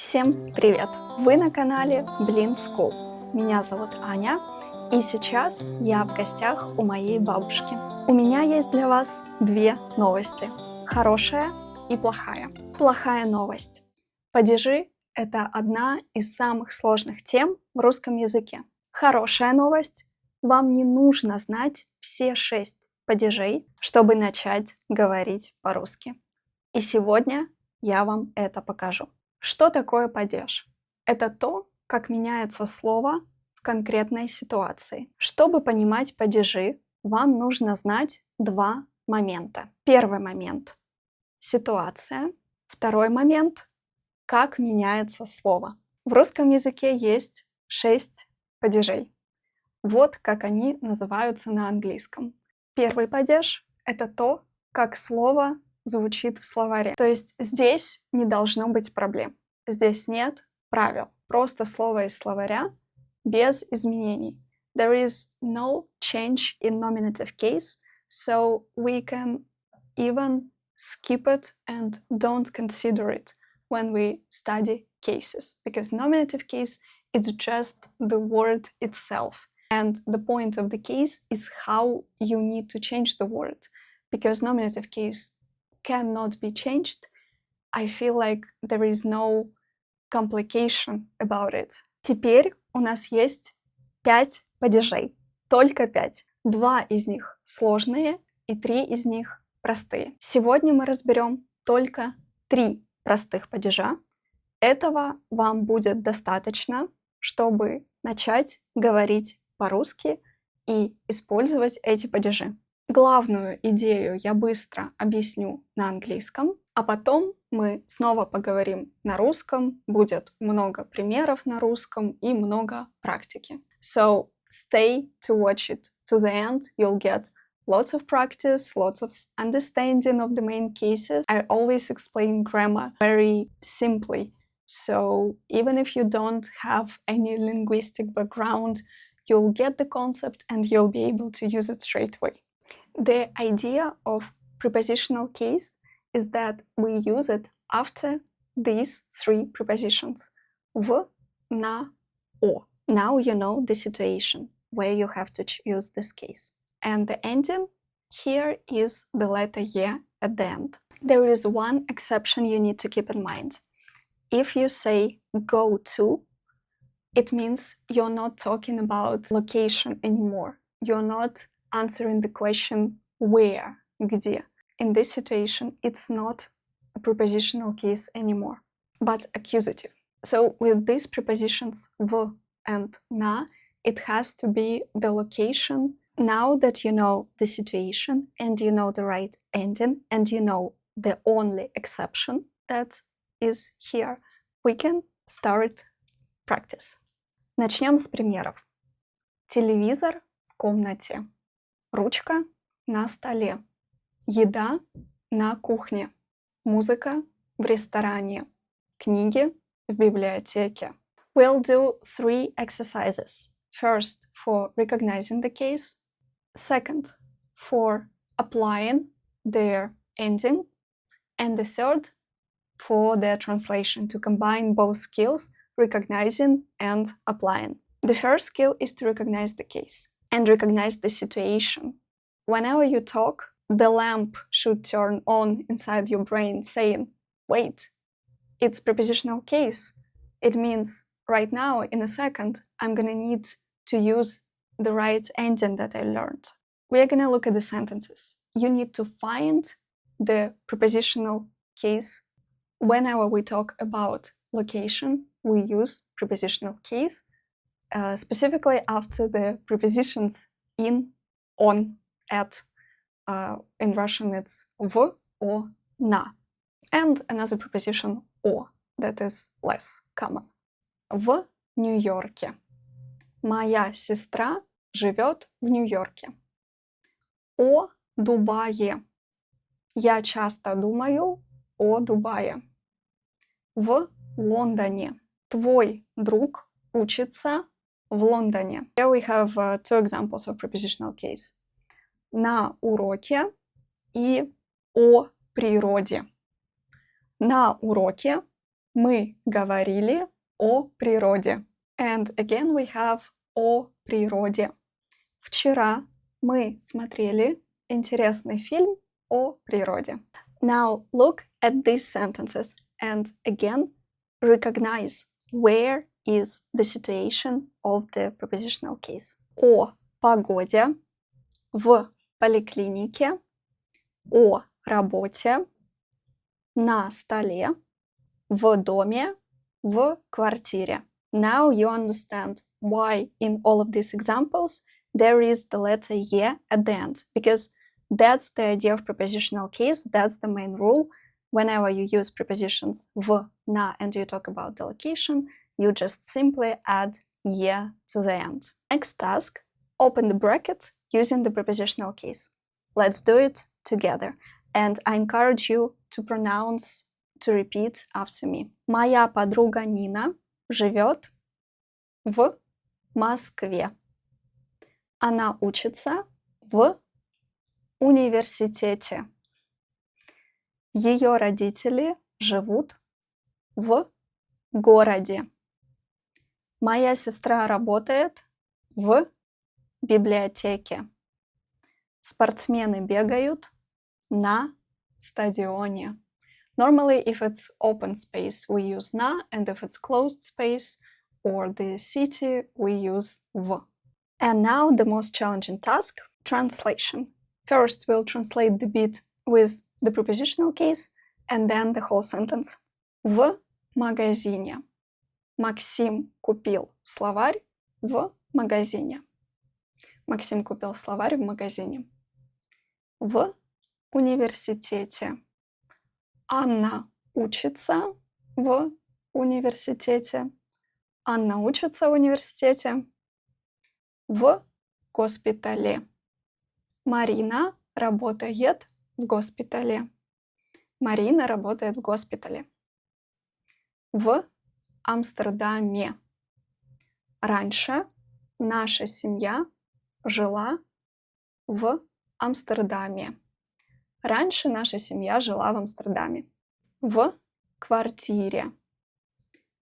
Всем привет! Вы на канале Blin. Меня зовут Аня, и сейчас я в гостях у моей бабушки. У меня есть для вас две новости – хорошая и плохая. Плохая новость. Падежи – это одна из самых сложных тем в русском языке. Хорошая новость – вам не нужно знать все 6 падежей, чтобы начать говорить по-русски. И сегодня я вам это покажу. Что такое падеж? Это то, как меняется слово в конкретной ситуации. Чтобы понимать падежи, вам нужно знать два момента. Первый момент – ситуация. Второй момент – как меняется слово. В русском языке есть 6 падежей. Вот как они называются на английском. Первый падеж – это то, как слово звучит в словаре. То есть здесь не должно быть проблем. Здесь нет правил. Просто слово из словаря без изменений. There is no change in nominative case, so we can even skip it and don't consider it when we study cases. Because nominative case is just the word itself. And the point of the case is how you need to change the word. Because nominative case cannot be changed, I feel like there is no complication about it. Теперь у нас есть 5 падежей. Только 5. 2 из них сложные и 3 из них простые. Сегодня мы разберем только 3 простых падежа. Этого вам будет достаточно, чтобы начать говорить по-русски и использовать эти падежи. Главную идею я быстро объясню на английском, а потом мы снова поговорим на русском, будет много примеров на русском и много практики. So stay to watch it to the end, you'll get lots of practice, lots of understanding of the main cases. I always explain grammar very simply, so even if you don't have any linguistic background, you'll get the concept and you'll be able to use it straight away. The idea of prepositional case is that we use it after these 3 prepositions. В, на, о. Now you know the situation where you have to use this case. And the ending here is the letter ye at the end. There is one exception you need to keep in mind. If you say go to, it means you're not talking about location anymore. You're not answering the question where, где. In this situation, it's not a prepositional case anymore, but accusative. So with these prepositions в and на, it has to be the location. Now that you know the situation and you know the right ending and you know the only exception that is here, we can start practice. Начнем с примеров. Телевизор в комнате. Ручка на столе. Еда на кухне. Музыка в ресторане. Книги в библиотеке. We'll do 3 exercises. First, for recognizing the case. Second, for applying their ending. And the third, for their translation, to combine both skills, recognizing and applying. The first skill is to recognize the case and recognize the situation. Whenever you talk, the lamp should turn on inside your brain saying, wait, it's prepositional case. It means right now, in a second, I'm gonna need to use the right ending that I learned. We're gonna look at the sentences. You need to find the prepositional case. Whenever we talk about location, we use prepositional case, specifically after the prepositions in, on, at. In Russian, it's в, о, на. And another preposition о, that is less common. В Нью-Йорке. Моя сестра живет в Нью-Йорке. О Дубае. Я часто думаю о Дубае. В Лондоне. Твой друг учится в Лондоне. Here we have 2 examples of prepositional case. На уроке и о природе. На уроке Мы говорили о природе. And again we have о природе. Вчера мы смотрели интересный фильм о природе. Now look at these sentences and again recognize where is the situation of the prepositional case. О погоде, в поликлинике, о работе, на столе, в доме, в квартире. Now you understand why in all of these examples there is the letter «е» at the end, because that's the idea of prepositional case, that's the main rule. Whenever you use prepositions в, на, and you talk about the location, you just simply add «е» to the end. Next task, open the bracket using the prepositional case. Let's do it together. And I encourage you to repeat after me. Моя подруга Нина живет в Москве. Она учится в университете. Ее родители живут в городе. Моя сестра работает в библиотеке. Спортсмены бегают на стадионе. Normally, if it's open space, we use на, and if it's closed space or the city, we use в. And now the most challenging task, translation. First, we'll translate the bit with the prepositional case and then the whole sentence. В магазине. Максим купил словарь в магазине. Максим купил словарь в магазине. В университете. Анна учится в университете. Анна учится в университете. В госпитале. Марина работает в госпитале. Марина работает в госпитале. В Амстердаме. Раньше наша семья жила в Амстердаме. Раньше наша семья жила в Амстердаме. В квартире.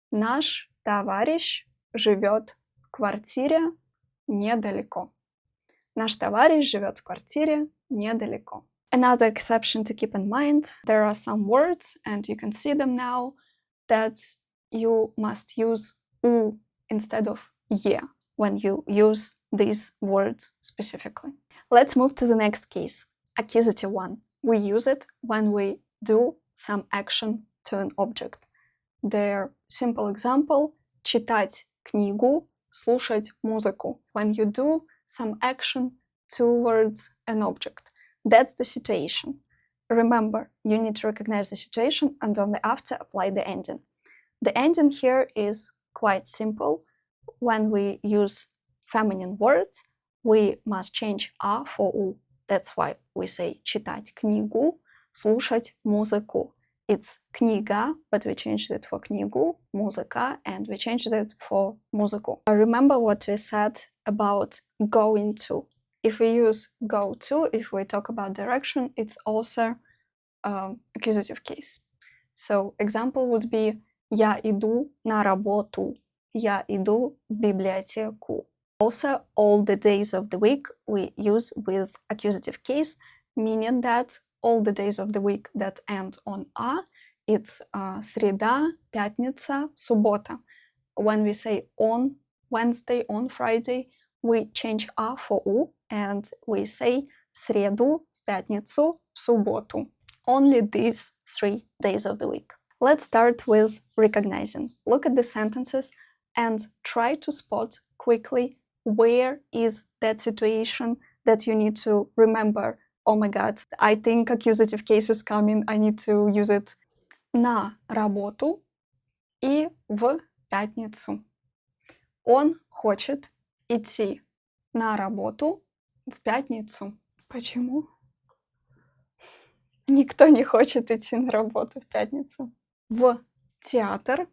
Наш товарищ живет в квартире недалеко. Наш товарищ живет в квартире недалеко. Another exception to keep in mind, there are some words, and you can see them now, that you must use у instead of е when you use these words specifically. Let's move to the next case, accusative one. We use it when we do some action to an object. Their simple example – читать книгу, слушать музыку. When you do some action towards an object. That's the situation. Remember, you need to recognize the situation and only after apply the ending. The ending here is quite simple. When we use feminine words, we must change а for у. That's why we say читать книгу, слушать музыку. It's книга, but we changed it for книгу, музыка, and we changed it for музыку. Remember what we said about going to. If we use go to, if we talk about direction, it's also accusative case. So example would be я иду на работу. Я иду в библиотеку. Also, all the days of the week we use with accusative case, meaning that all the days of the week that end on а, it's среда, пятница, суббота. When we say on Wednesday, on Friday, we change а for у, and we say в среду, в пятницу, в субботу. Only these 3 days of the week. Let's start with recognizing. Look at the sentences and try to spot quickly where is that situation that you need to remember. Oh my god, I think accusative case is coming, I need to use it. На работу и в пятницу. Он хочет идти на работу в пятницу. Почему? Никто не хочет идти на работу в пятницу. В театр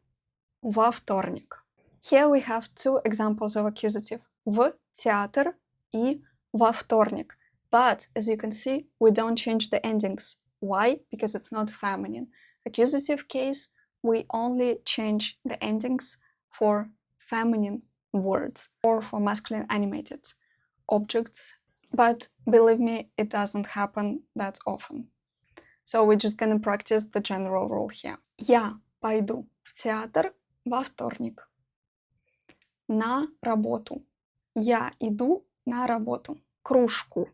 во вторник. Here we have 2 examples of accusative. В театр и во вторник. But, as you can see, we don't change the endings. Why? Because it's not feminine. Accusative case, we only change the endings for feminine words or for masculine animated objects. But believe me, it doesn't happen that often. So we're just gonna practice the general rule here. Я пойду в театр во вторник. На работу. Я иду на работу. Кружку.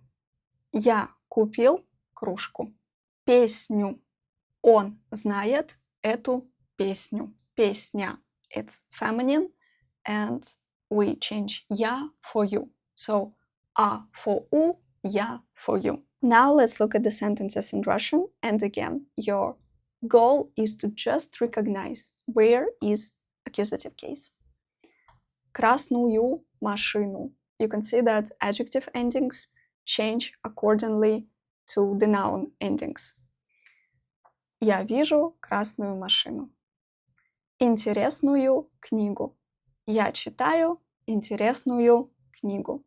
Я купил кружку. Песню. Он знает эту песню. Песня. It's feminine. And we change я for you. So а for у, я for you. Now let's look at the sentences in Russian. And again, your goal is to just recognize where is accusative case. Красную машину. You can see that adjective endings change accordingly to the noun endings. Я вижу красную машину. Интересную книгу. Я читаю интересную книгу.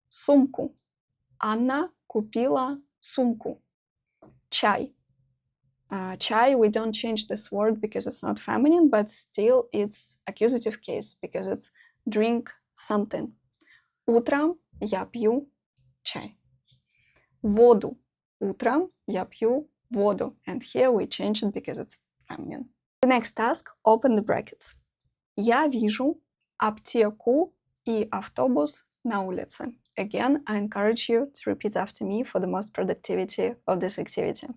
Сумку. Анна купила сумку. Чай. Chai, we don't change this word because it's not feminine, but still it's accusative case because it's drink something. Утром я пью чай. Воду. Утром я пью воду. And here we change it because it's feminine. The next task, open the brackets. Я вижу аптеку и автобус на улице. Again, I encourage you to repeat after me for the most productivity of this activity.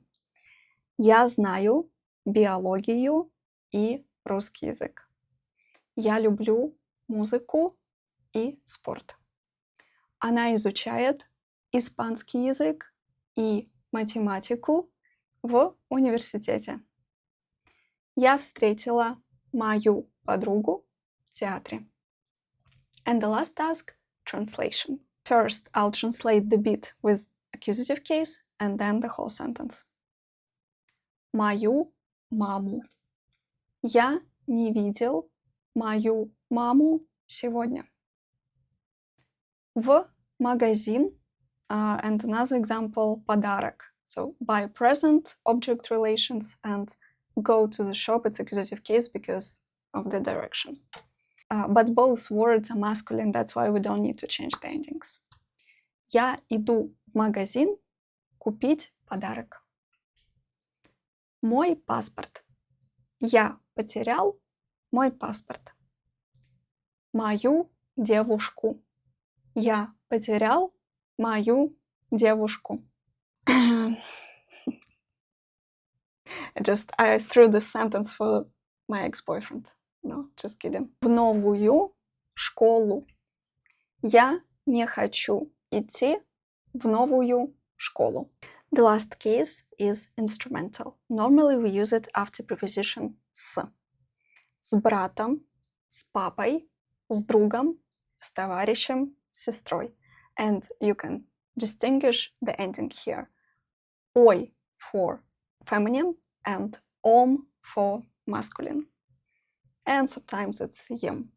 Я знаю биологию и русский язык. Я люблю музыку и спорт. Она изучает испанский язык и математику в университете. Я встретила мою подругу в театре. And the last task, translation. First, I'll translate the bit with accusative case and then the whole sentence. Мою маму. Я не видел мою маму сегодня. В магазин, and another example, подарок. So buy a present, object relations, and go to the shop, it's accusative case because of the direction. But both words are masculine, that's why we don't need to change the endings. Я иду в магазин купить подарок. Мой паспорт. Я потерял мой паспорт. Мою девушку. Я потерял мою девушку. I threw this sentence for my ex-boyfriend. No, just kidding. В новую школу. Я не хочу идти в новую школу. The last case is instrumental. Normally we use it after preposition с. С братом, с папой, с другом, с товарищем, с сестрой. And you can distinguish the ending here. Ой for feminine and ом for masculine. And sometimes it's ем.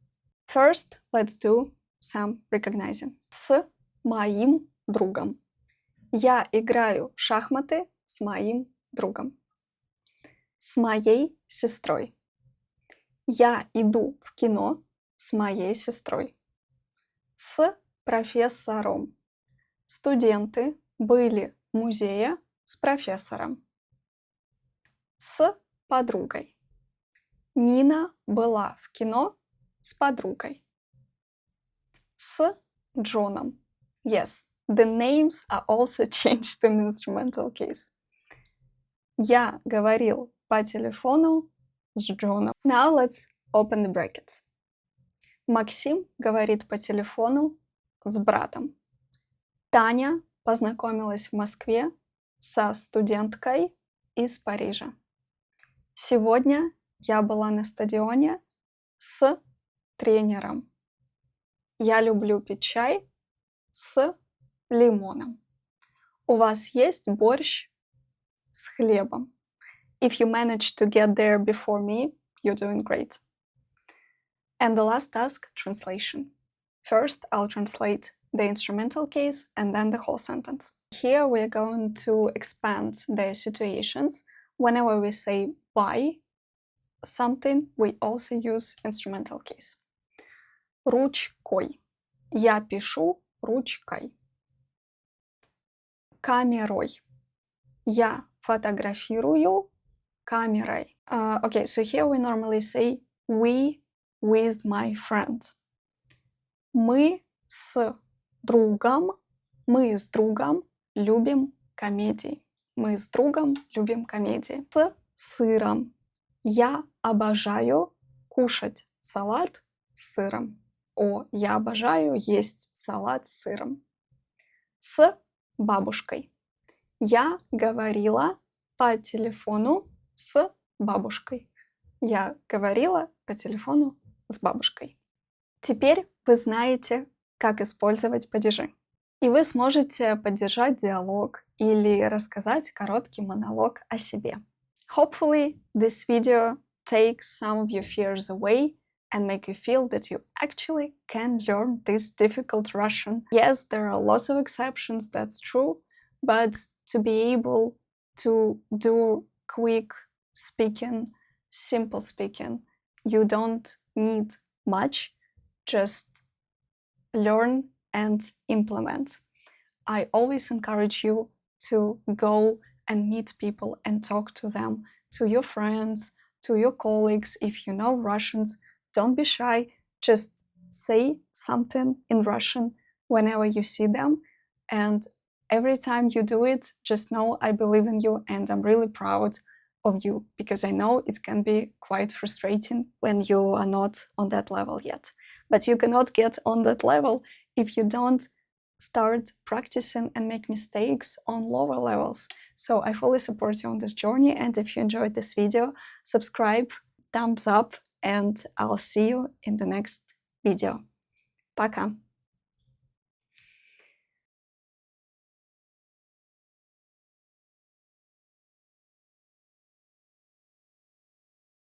First, let's do some recognizing. С моим другом. Я играю в шахматы с моим другом. С моей сестрой. Я иду в кино с моей сестрой. С профессором. Студенты были в музее с профессором. С подругой. Нина была в кино с подругой. С Джоном. Yes, the names are also changed in instrumental case. Я говорил по телефону с Джоном. Now let's open the brackets. Максим говорит по телефону с братом. Таня познакомилась в Москве со студенткой из Парижа. Сегодня я была на стадионе с тренером. Я люблю пить чай с лимоном. У вас есть борщ с хлебом? If you managed to get there before me, you're doing great. And the last task, translation. First, I'll translate the instrumental case and then the whole sentence. Here we are going to expand the situations whenever we say by something, we also use instrumental case. Ручкой. Я пишу ручкой. Камерой. Я фотографирую камерой. Okay, so here we normally say we with my friend. Мы с другом любим комедии. Мы с другом любим комедии. С сыром. Я обожаю кушать салат с сыром. Я обожаю есть салат с сыром. С бабушкой. Я говорила по телефону с бабушкой. Я говорила по телефону с бабушкой. Теперь вы знаете, как использовать падежи. И вы сможете поддержать диалог или рассказать короткий монолог о себе. Hopefully, this video takes some of your fears away and make you feel that you actually can learn this difficult Russian. Yes, there are lots of exceptions, that's true, but to be able to do quick speaking, simple speaking, you don't need much, just learn and implement. I always encourage you to go and meet people and talk to them, to your friends, to your colleagues. If you know Russians, don't be shy, just say something in Russian whenever you see them, and every time you do it, just know I believe in you and I'm really proud of you, because I know it can be quite frustrating when you are not on that level yet. But you cannot get on that level if you don't start practicing and make mistakes on lower levels. So I fully support you on this journey, and if you enjoyed this video, subscribe, thumbs up, and I'll see you in the next video. Пока!